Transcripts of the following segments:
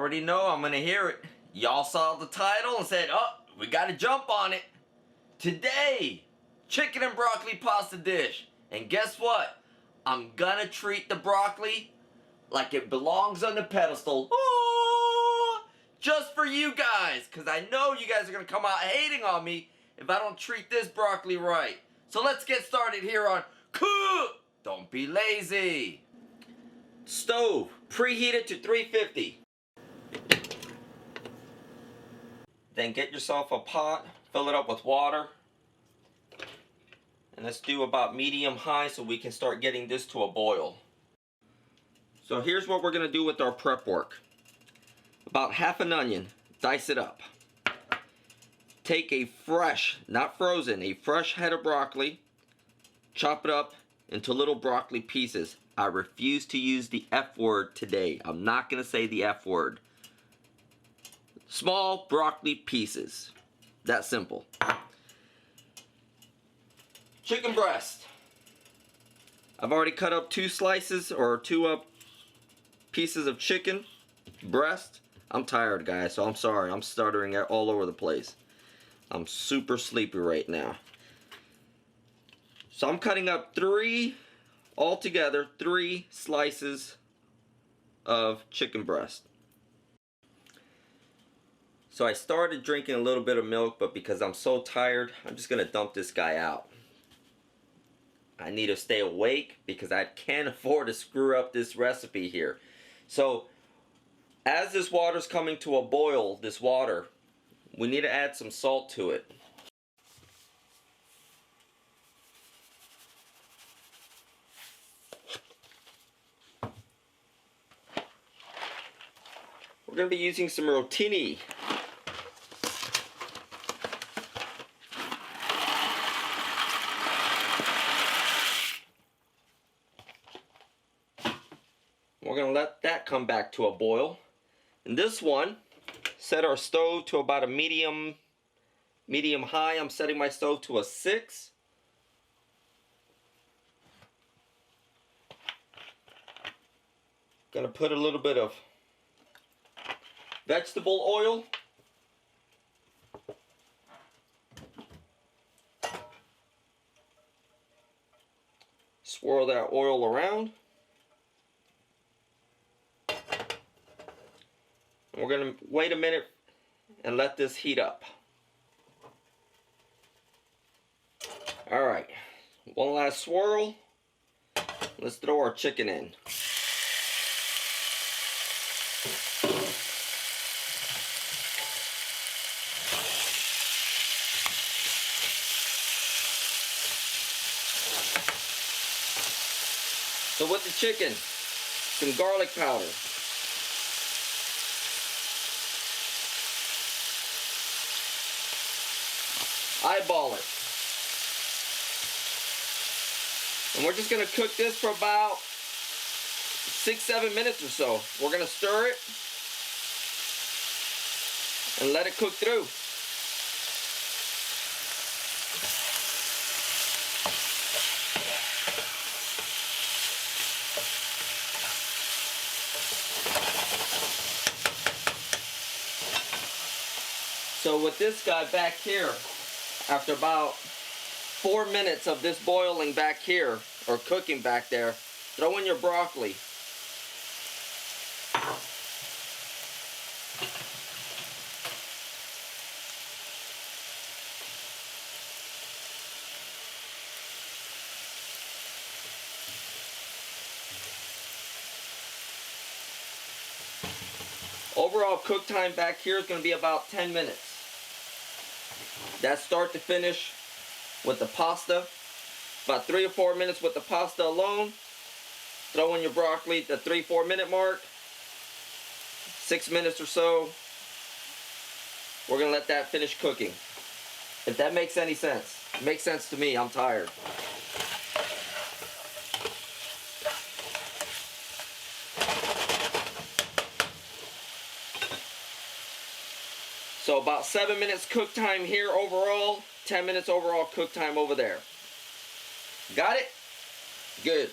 already know I'm gonna hear it. Y'all saw the title and said, oh, we gotta jump on it. Today, chicken and broccoli pasta dish. And guess what? I'm gonna treat the broccoli like it belongs on the pedestal. Oh, just for you guys. Because I know you guys are gonna come out hating on me if I don't treat this broccoli right. So let's get started here on Cook. Don't be lazy. Stove, preheated to 350. Then get yourself a pot, fill it up with water. And let's do about medium-high so we can start getting this to a boil. So here's what we're gonna do with our prep work. About half an onion, dice it up. Take a fresh, not frozen, a fresh head of broccoli, chop it up into little broccoli pieces. I refuse to use the F word today. I'm not gonna say the F word. Small broccoli pieces. That simple. Chicken breast. I've already cut up 2 slices or 2 pieces of chicken breast. I'm tired, guys, so I'm sorry. I'm stuttering all over the place. I'm super sleepy right now. So I'm cutting up 3 slices of chicken breast. So I started drinking a little bit of milk, but because I'm so tired, I'm just gonna dump this guy out. I need to stay awake because I can't afford to screw up this recipe here. So as this water's coming to a boil, we need to add some salt to it. We're going to be using some Rotini. We're going to let that come back to a boil. And this one, set our stove to about a medium high. I'm setting my stove to a 6. Gonna put a little bit of vegetable oil. Swirl that oil around. We're going to wait a minute and let this heat up. Alright, one last swirl. Let's throw our chicken in. So with the chicken, some garlic powder. Eyeball it. And we're just going to cook this for about 6-7 minutes or so. We're going to stir it and let it cook through. So with this guy back here, after about 4 minutes of this boiling back here, or cooking back there, throw in your broccoli. Overall cook time back here is going to be about 10 minutes. That's start to finish with the pasta. About 3 or 4 minutes with the pasta alone. Throw in your broccoli at the 3-4 minute mark. 6 minutes or so. We're going to let that finish cooking. If that makes any sense. It makes sense to me. I'm tired. So about 7 minutes cook time here overall, 10 minutes overall cook time over there. Got it? Good.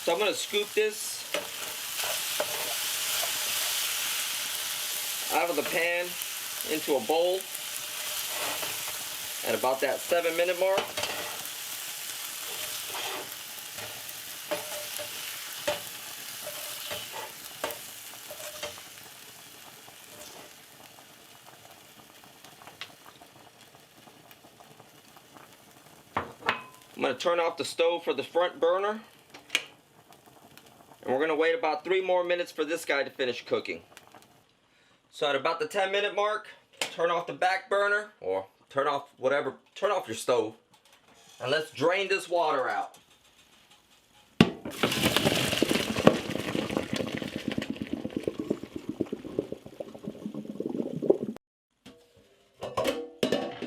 So I'm going to scoop this out of the pan into a bowl at about that 7-minute mark. I'm going to turn off the stove for the front burner, and we're going to wait about 3 more minutes for this guy to finish cooking. So at about the 10-minute mark, turn off the back burner, or turn off your stove, and let's drain this water out.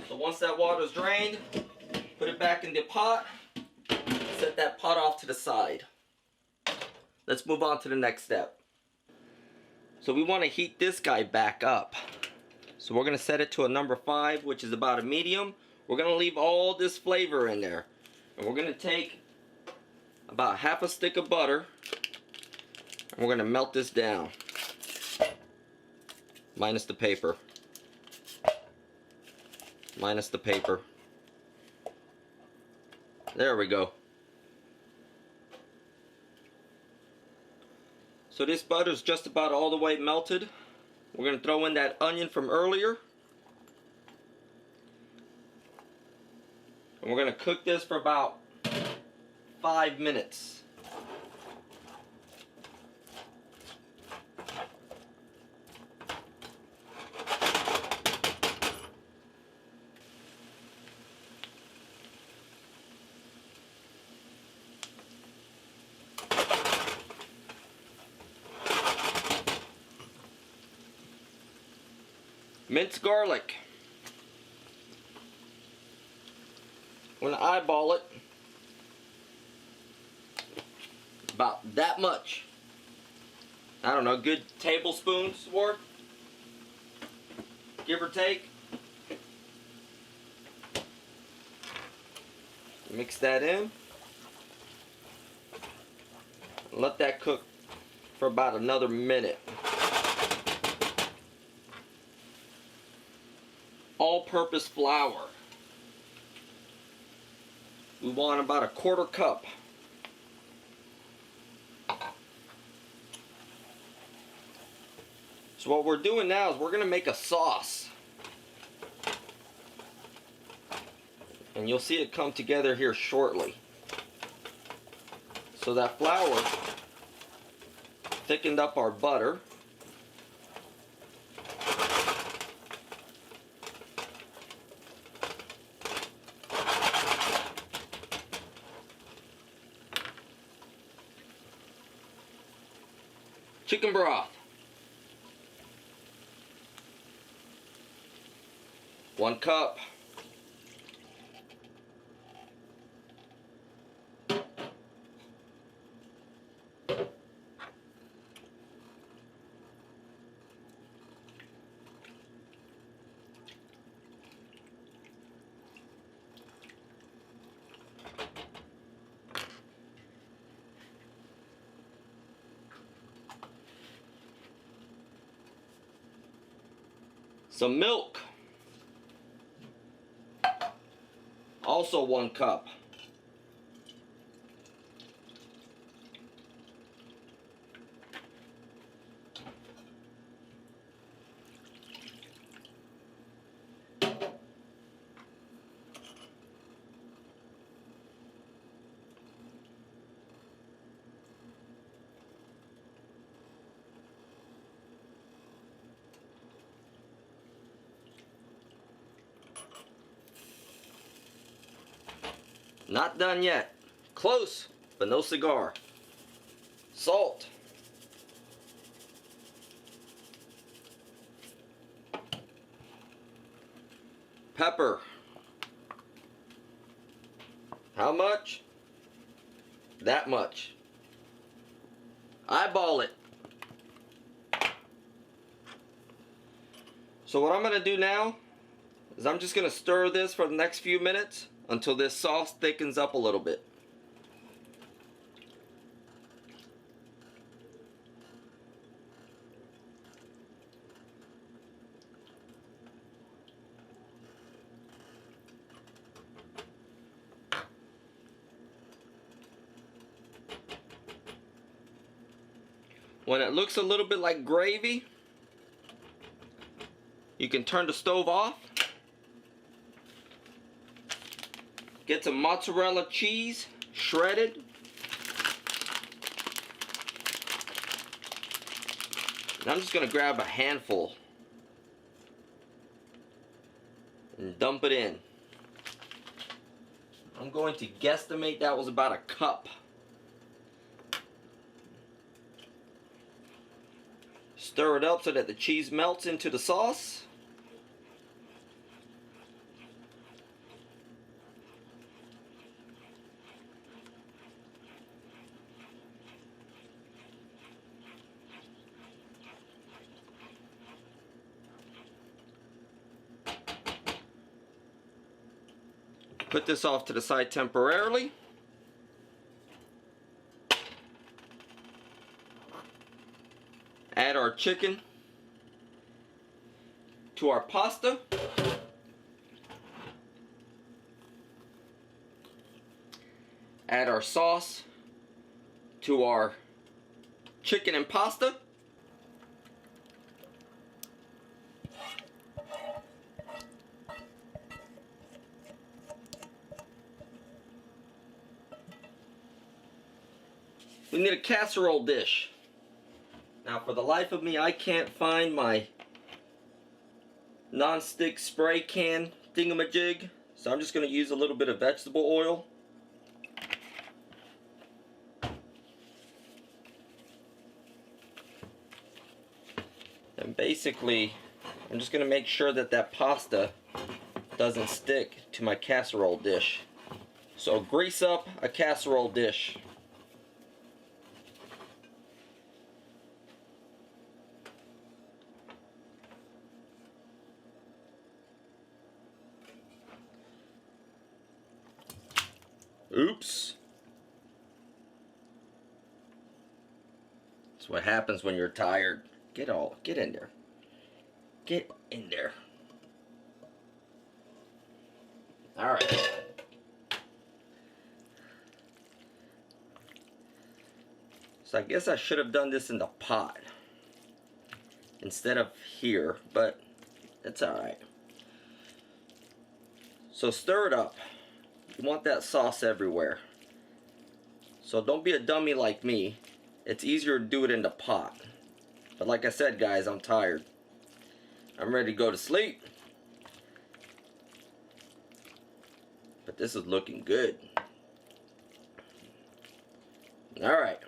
So once that water is drained, put it back in the pot, set that pot off to the side. Let's move on to the next step. So we want to heat this guy back up. So we're going to set it to a number 5, which is about a medium. We're going to leave all this flavor in there. And we're going to take about half a stick of butter, and we're going to melt this down. Minus the paper. Minus the paper. There we go. So this butter's just about all the way melted. We're going to throw in that onion from earlier. And we're going to cook this for about 5 minutes. Minced garlic. I'm going to eyeball it. About that much. I don't know, a good tablespoon's worth. Give or take. Mix that in. Let that cook for about another minute. All-purpose flour. We want about a 1/4 cup. So what we're doing now is we're going to make a sauce. And you'll see it come together here shortly. So that flour thickened up our butter. Chicken broth. 1 cup. Some milk. Also 1 cup. Not done yet. Close, but no cigar. Salt. Pepper. How much? That much. Eyeball it. So what I'm going to do now is I'm just going to stir this for the next few minutes until this sauce thickens up a little bit. When it looks a little bit like gravy, you can turn the stove off. Get some mozzarella cheese, shredded. And I'm just gonna grab a handful and dump it in. I'm going to guesstimate that was about a cup. Stir it up so that the cheese melts into the sauce. Put this off to the side temporarily. Add our chicken to our pasta. Add our sauce to our chicken and pasta. We need a casserole dish. Now, for the life of me, I can't find my non-stick spray can thingamajig, so I'm just going to use a little bit of vegetable oil. And basically, I'm just going to make sure that that pasta doesn't stick to my casserole dish. So grease up a casserole dish. Oops. That's what happens when you're tired. Get in there. Get in there. Alright. So I guess I should have done this in the pot instead of here, but it's alright. So stir it up. You want that sauce everywhere. So don't be a dummy like me. It's easier to do it in the pot. But like I said, guys, I'm tired. I'm ready to go to sleep. But this is looking good. Alright.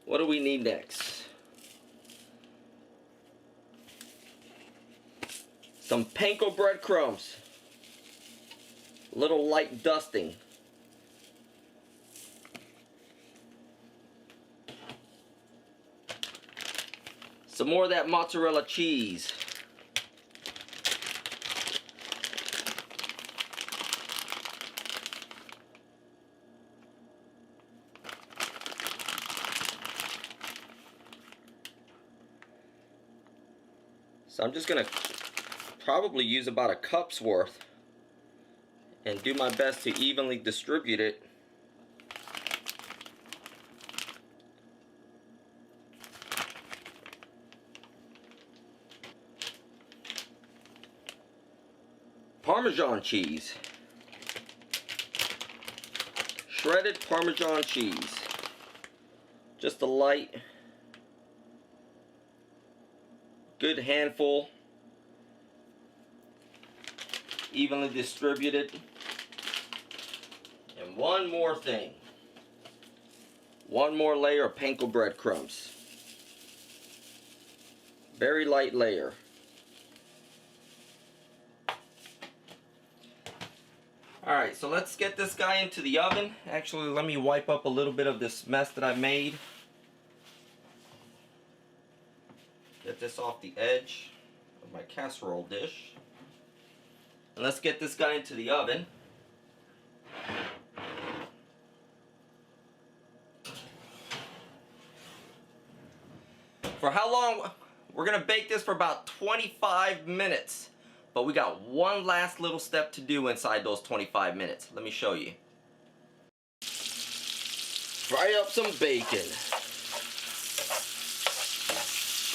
What do we need next? Some Panko breadcrumbs. A little light dusting. Some more of that mozzarella cheese. So I'm just gonna probably use about a cup's worth and do my best to evenly distribute it. Parmesan cheese. Shredded Parmesan cheese. Just a light, good handful. Evenly distributed. And one more thing. One more layer of Panko breadcrumbs. Very light layer. Alright, so let's get this guy into the oven. Actually, let me wipe up a little bit of this mess that I made. Get this off the edge of my casserole dish. And let's get this guy into the oven. For how long? We're going to bake this for about 25 minutes. But we got one last little step to do inside those 25 minutes. Let me show you. fry up some bacon.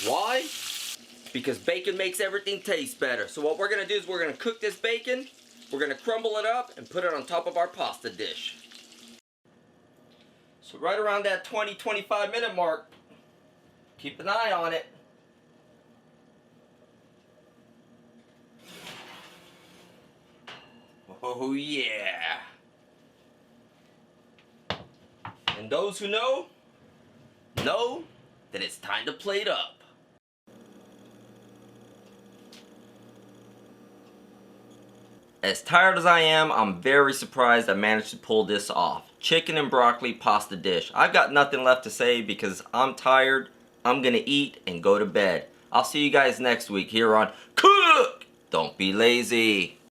Why? Because bacon makes everything taste better. So what we're gonna do is we're gonna cook this bacon, we're gonna crumble it up and put it on top of our pasta dish. So right around that 20-25 minute mark, keep an eye on it. Oh yeah. And those who know that it's time to plate up. As tired as I am, I'm very surprised I managed to pull this off. Chicken and broccoli pasta dish. I've got nothing left to say because I'm tired. I'm gonna eat and go to bed. I'll see you guys next week here on Cook! Don't be lazy.